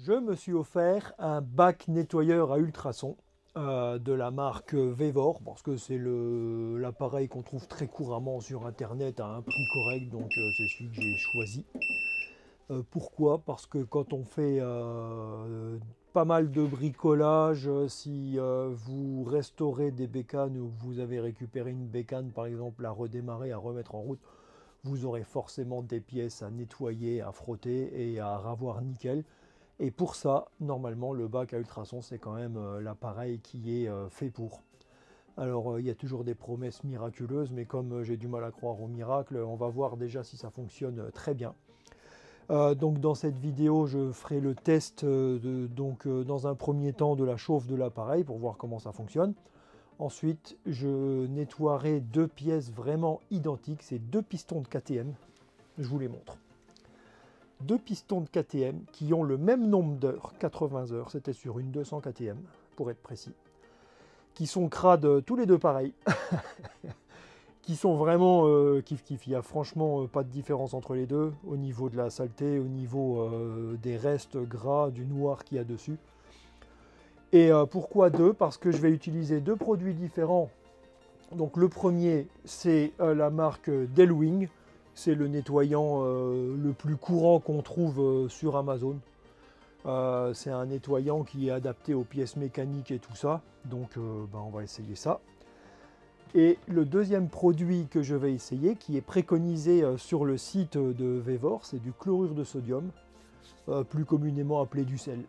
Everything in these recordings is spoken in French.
Je me suis offert un bac nettoyeur à ultrasons de la marque Vevor parce que c'est l'appareil qu'on trouve très couramment sur internet à un prix correct, donc c'est celui que j'ai choisi. Pourquoi? Parce que quand on fait pas mal de bricolage, si vous restaurez des bécanes ou vous avez récupéré une bécane par exemple à redémarrer, à remettre en route, vous aurez forcément des pièces à nettoyer, à frotter et à ravoir nickel. Et pour ça, normalement, le bac à ultrasons, c'est quand même l'appareil qui est fait pour. Alors, il y a toujours des promesses miraculeuses, mais comme j'ai du mal à croire au miracle, on va voir déjà si ça fonctionne très bien. Donc, dans cette vidéo, je ferai le test dans un premier temps de la chauffe de l'appareil pour voir comment ça fonctionne. Ensuite, je nettoierai deux pièces vraiment identiques, c'est deux pistons de KTM. Je vous les montre. Deux pistons de KTM qui ont le même nombre d'heures, 80 heures, c'était sur une 200 KTM pour être précis, qui sont crades tous les deux pareils, qui sont vraiment kiff kiff. Il n'y a franchement pas de différence entre les deux au niveau de la saleté, au niveau des restes gras, du noir qu'il y a dessus. Et pourquoi deux? Parce que je vais utiliser deux produits différents. Donc le premier, c'est la marque Delwing. C'est le nettoyant le plus courant qu'on trouve sur Amazon. C'est un nettoyant qui est adapté aux pièces mécaniques et tout ça. Donc on va essayer ça. Et le deuxième produit que je vais essayer, qui est préconisé sur le site de Vevor, c'est du chlorure de sodium, plus communément appelé du sel.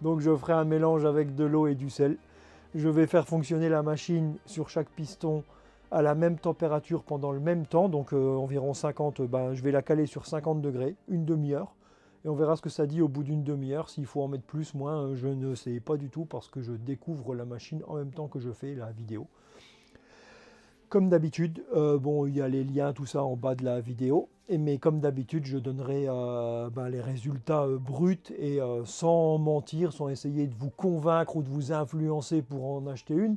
Donc je ferai un mélange avec de l'eau et du sel. Je vais faire fonctionner la machine sur chaque piston à la même température pendant le même temps, donc environ 50, je vais la caler sur 50 degrés, une demi-heure, et on verra ce que ça dit au bout d'une demi-heure. S'il faut en mettre plus, moins, je ne sais pas du tout parce que je découvre la machine en même temps que je fais la vidéo. Comme d'habitude, il y a les liens, tout ça en bas de la vidéo, mais comme d'habitude, je donnerai les résultats bruts et sans mentir, sans essayer de vous convaincre ou de vous influencer pour en acheter une.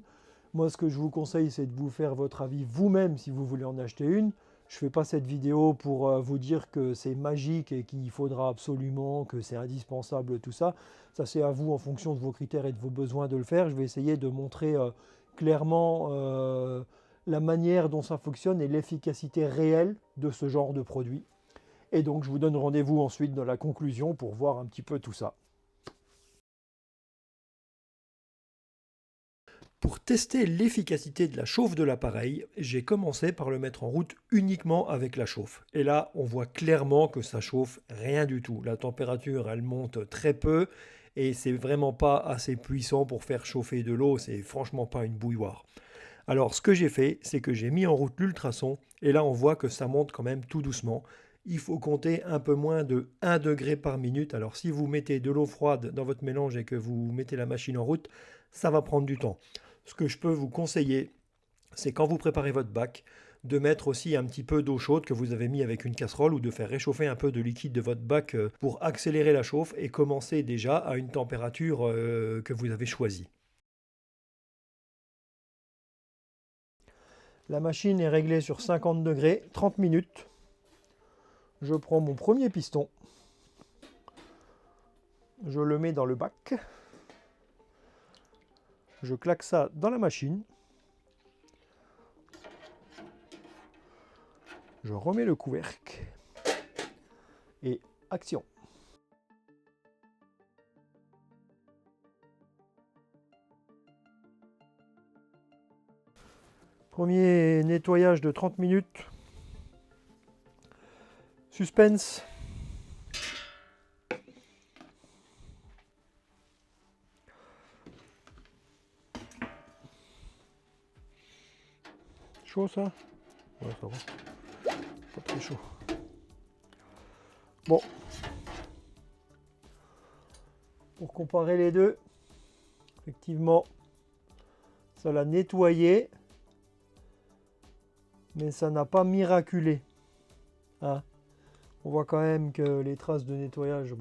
Moi, ce que je vous conseille, c'est de vous faire votre avis vous-même si vous voulez en acheter une. Je ne fais pas cette vidéo pour vous dire que c'est magique et qu'il faudra absolument, que c'est indispensable, tout ça. Ça, c'est à vous, en fonction de vos critères et de vos besoins, de le faire. Je vais essayer de montrer clairement la manière dont ça fonctionne et l'efficacité réelle de ce genre de produit. Et donc, je vous donne rendez-vous ensuite dans la conclusion pour voir un petit peu tout ça. Pour tester l'efficacité de la chauffe de l'appareil, j'ai commencé par le mettre en route uniquement avec la chauffe. Et là, on voit clairement que ça chauffe rien du tout. La température, elle monte très peu et c'est vraiment pas assez puissant pour faire chauffer de l'eau. C'est franchement pas une bouilloire. Alors, ce que j'ai fait, c'est que j'ai mis en route l'ultrason et là, on voit que ça monte quand même tout doucement. Il faut compter un peu moins de 1 degré par minute. Alors, si vous mettez de l'eau froide dans votre mélange et que vous mettez la machine en route, ça va prendre du temps. Ce que je peux vous conseiller, c'est quand vous préparez votre bac, de mettre aussi un petit peu d'eau chaude que vous avez mis avec une casserole ou de faire réchauffer un peu de liquide de votre bac pour accélérer la chauffe et commencer déjà à une température que vous avez choisie. La machine est réglée sur 50 degrés, 30 minutes. Je prends mon premier piston. Je le mets dans le bac. Je claque ça dans la machine. Je remets le couvercle. Et action. Premier nettoyage de 30 minutes. Suspense. Chaud ça? Ouais, ça va. Pas très chaud. Bon. Pour comparer les deux, effectivement, ça l'a nettoyé, mais ça n'a pas miraculé. Hein? On voit quand même que les traces de nettoyage,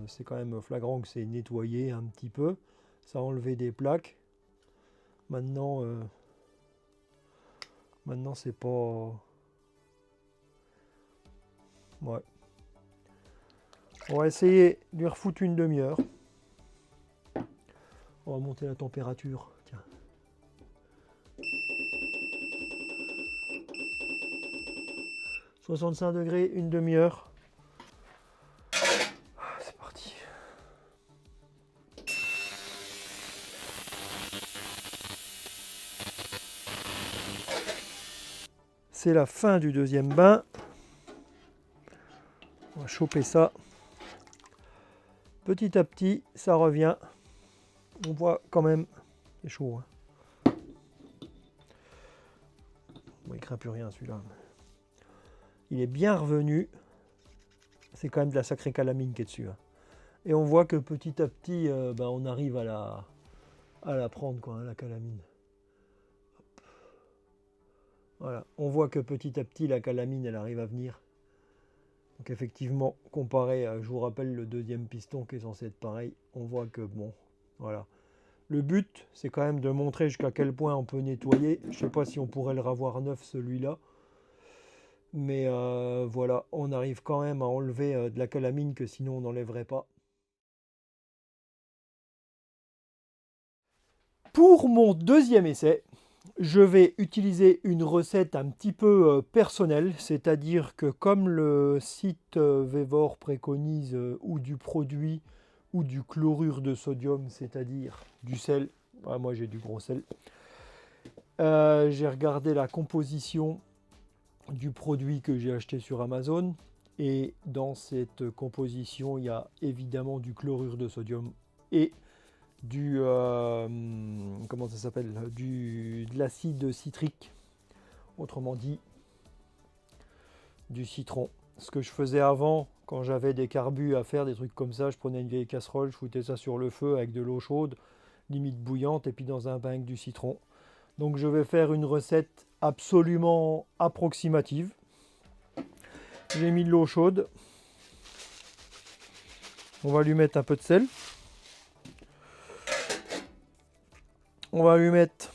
c'est quand même flagrant que c'est nettoyé un petit peu. Ça a enlevé des plaques. Maintenant, c'est pas... Ouais. On va essayer de lui refoutre une demi-heure. On va monter la température. Tiens. « 65 degrés, une demi-heure. » C'est parti. C'est la fin du deuxième bain. On va choper ça. Petit à petit, ça revient. On voit quand même, c'est chaud. Hein. Bon, il craint plus rien celui-là. Il est bien revenu. C'est quand même de la sacrée calamine qui est dessus. Hein. Et on voit que petit à petit, on arrive à la prendre, quoi, hein, la calamine. Hop. Voilà, on voit que petit à petit, la calamine, elle arrive à venir. Donc effectivement, comparé à, je vous rappelle, le deuxième piston qui est censé être pareil, on voit que bon, voilà. Le but, c'est quand même de montrer jusqu'à quel point on peut nettoyer. Je ne sais pas si on pourrait le revoir neuf, celui-là. Mais voilà, on arrive quand même à enlever de la calamine que sinon on n'enlèverait pas. Pour mon deuxième essai, je vais utiliser une recette un petit peu personnelle, c'est-à-dire que comme le site Vevor préconise ou du produit ou du chlorure de sodium, c'est-à-dire du sel, moi j'ai du gros sel, j'ai regardé la composition du produit que j'ai acheté sur Amazon et dans cette composition il y a évidemment du chlorure de sodium et du comment ça s'appelle, de l'acide citrique, autrement dit du citron. Ce que je faisais avant quand j'avais des carbus à faire, des trucs comme ça, je prenais une vieille casserole, je foutais ça sur le feu avec de l'eau chaude limite bouillante et puis dans un bain avec du citron. Donc je vais faire une recette absolument approximative. J'ai mis de l'eau chaude, on va lui mettre un peu de sel. On va lui mettre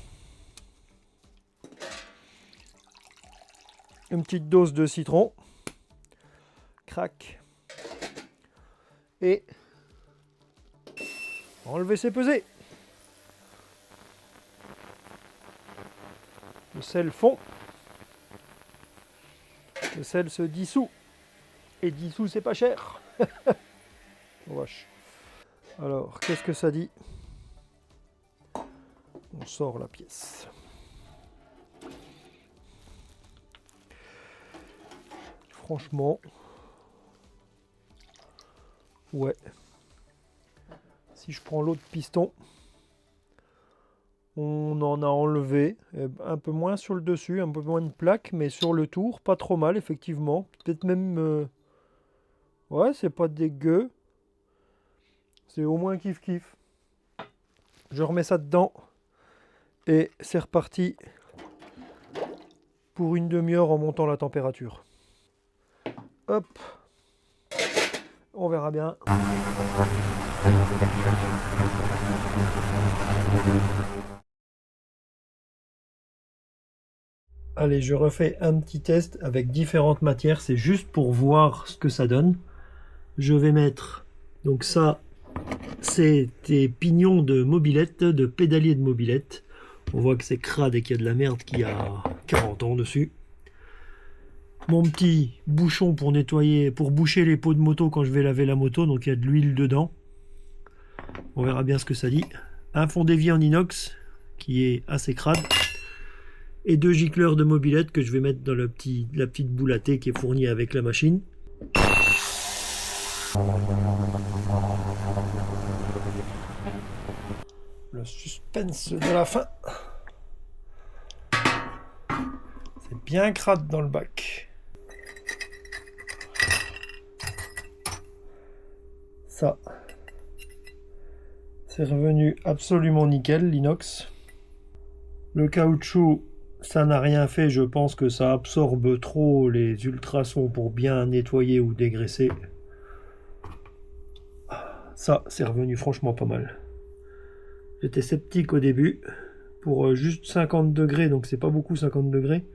une petite dose de citron. Crac. Et enlever ses pesées. Le sel fond. Le sel se dissout. Et dissout, c'est pas cher. Oh vache. Alors, qu'est-ce que ça dit ? On sort la pièce. Franchement, ouais. Si je prends l'autre piston, on en a enlevé un peu moins sur le dessus, un peu moins de plaques, mais sur le tour, pas trop mal, effectivement. Peut-être même... ouais, c'est pas dégueu. C'est au moins kiff-kiff. Je remets ça dedans. Et c'est reparti pour une demi-heure en montant la température. Hop. On verra bien. Allez, je refais un petit test avec différentes matières. C'est juste pour voir ce que ça donne. Je vais mettre... donc ça, c'est des pignons de mobilette, de pédalier de mobilette. On voit que c'est crade et qu'il y a de la merde qui a 40 ans dessus. Mon petit bouchon pour nettoyer, pour boucher les pots de moto quand je vais laver la moto, donc il y a de l'huile dedans. On verra bien ce que ça dit. Un fond d'évier en inox qui est assez crade. Et 2 gicleurs de mobilette que je vais mettre dans la petite boule à thé qui est fournie avec la machine. Le suspense de la fin. C'est bien crade dans le bac. Ça, c'est revenu absolument nickel, l'inox. Le caoutchouc, ça n'a rien fait. Je pense que ça absorbe trop les ultrasons pour bien nettoyer ou dégraisser. Ça, c'est revenu franchement pas mal. J'étais sceptique au début pour juste 50 degrés, donc c'est pas beaucoup 50 degrés.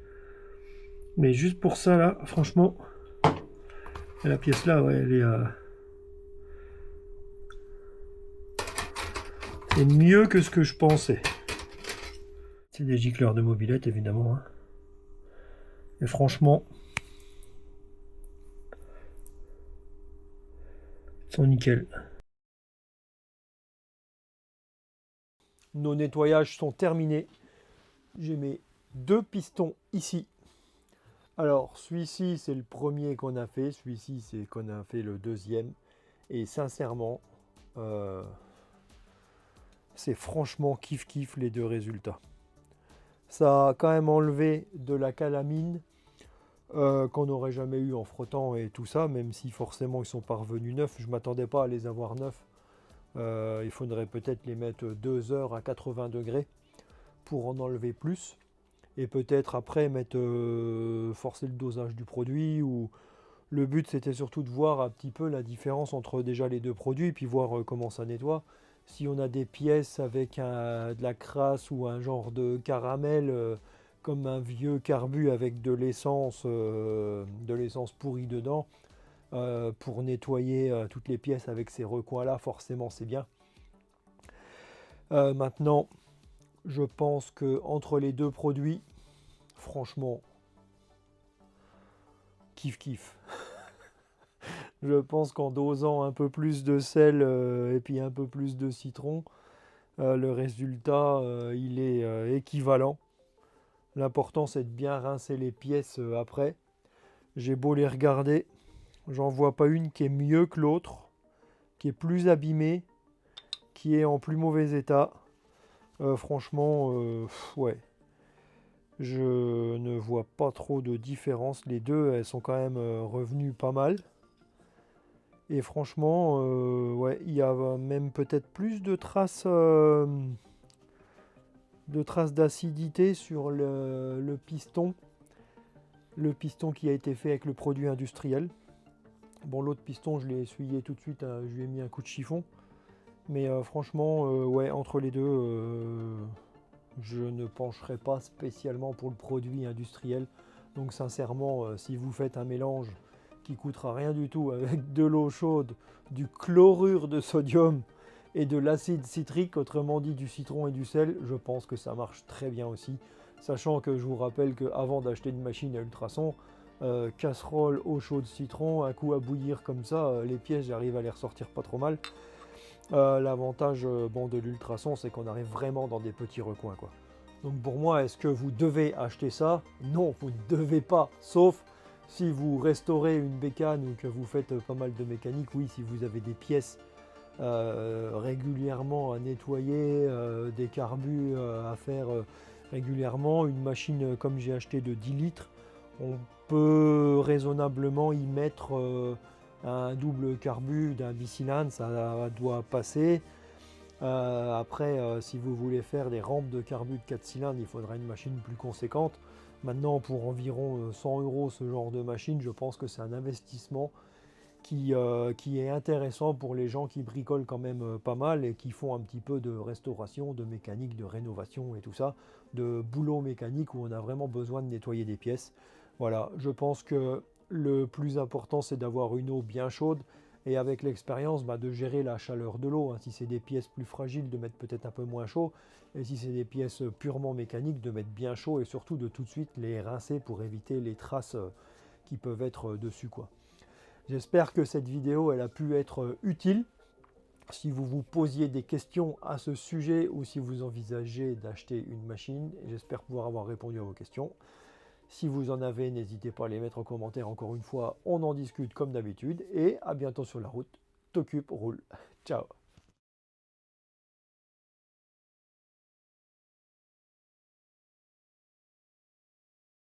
Mais juste pour ça là, franchement, la pièce là, ouais, elle est à C'est mieux que ce que je pensais. C'est des gicleurs de mobilette évidemment. Hein. Et franchement, ils sont nickel. Nos nettoyages sont terminés. J'ai mes 2 pistons ici. Alors, celui-ci, c'est le premier qu'on a fait. Celui-ci, c'est qu'on a fait le deuxième. Et sincèrement, c'est franchement kiff-kiff les 2 résultats. Ça a quand même enlevé de la calamine qu'on n'aurait jamais eu en frottant et tout ça, même si forcément ils sont pas revenus neufs. Je ne m'attendais pas à les avoir neufs. Il faudrait peut-être les mettre 2 heures à 80 degrés pour en enlever plus. Et peut-être après mettre forcer le dosage du produit. Ou le but c'était surtout de voir un petit peu la différence entre déjà les 2 produits, puis voir comment ça nettoie. Si on a des pièces avec de la crasse ou un genre de caramel, comme un vieux carbu avec de l'essence pourrie dedans, pour nettoyer toutes les pièces avec ces recoins là, forcément c'est bien. Maintenant, je pense que entre les 2 produits, franchement, kiff kiff. Je pense qu'en dosant un peu plus de sel et puis un peu plus de citron, le résultat il est équivalent. L'important c'est de bien rincer les pièces après. J'ai beau les regarder, j'en vois pas une qui est mieux que l'autre, qui est plus abîmée, qui est en plus mauvais état. Franchement, ouais. Je ne vois pas trop de différence. Les 2, elles sont quand même revenues pas mal. Et franchement, ouais, il y a même peut-être plus de traces d'acidité sur le piston. Le piston qui a été fait avec le produit industriel. Bon, l'autre piston, je l'ai essuyé tout de suite, je lui ai mis un coup de chiffon. Mais franchement, ouais, entre les 2, je ne pencherai pas spécialement pour le produit industriel. Donc sincèrement, si vous faites un mélange qui coûtera rien du tout avec de l'eau chaude, du chlorure de sodium et de l'acide citrique, autrement dit du citron et du sel, je pense que ça marche très bien aussi. Sachant que je vous rappelle qu'avant d'acheter une machine à ultrasons, casserole, eau chaude, citron, un coup à bouillir comme ça, les pièces j'arrive à les ressortir pas trop mal. L'avantage de l'ultrason, c'est qu'on arrive vraiment dans des petits recoins, quoi. Donc pour moi, est-ce que vous devez acheter ça? Non, vous ne devez pas, sauf si vous restaurez une bécane ou que vous faites pas mal de mécanique. Oui, si vous avez des pièces régulièrement à nettoyer, des carbus à faire régulièrement, une machine comme j'ai acheté de 10 litres, on peut raisonnablement y mettre un double carbu d'un bicylindre, ça doit passer. Après, si vous voulez faire des rampes de carbu de 4 cylindres, il faudra une machine plus conséquente. Maintenant, pour environ 100 € ce genre de machine, je pense que c'est un investissement qui est intéressant pour les gens qui bricolent quand même pas mal et qui font un petit peu de restauration, de mécanique, de rénovation et tout ça, de boulot mécanique où on a vraiment besoin de nettoyer des pièces. Voilà, je pense que le plus important c'est d'avoir une eau bien chaude et avec l'expérience de gérer la chaleur de l'eau. Si c'est des pièces plus fragiles, de mettre peut-être un peu moins chaud, et si c'est des pièces purement mécaniques, de mettre bien chaud et surtout de tout de suite les rincer pour éviter les traces qui peuvent être dessus, quoi. J'espère que cette vidéo elle a pu être utile. Si vous vous posiez des questions à ce sujet ou si vous envisagez d'acheter une machine, j'espère pouvoir avoir répondu à vos questions. Si vous en avez, n'hésitez pas à les mettre en commentaire. Encore une fois, on en discute comme d'habitude. Et à bientôt sur la route. T'occupe, roule. Ciao.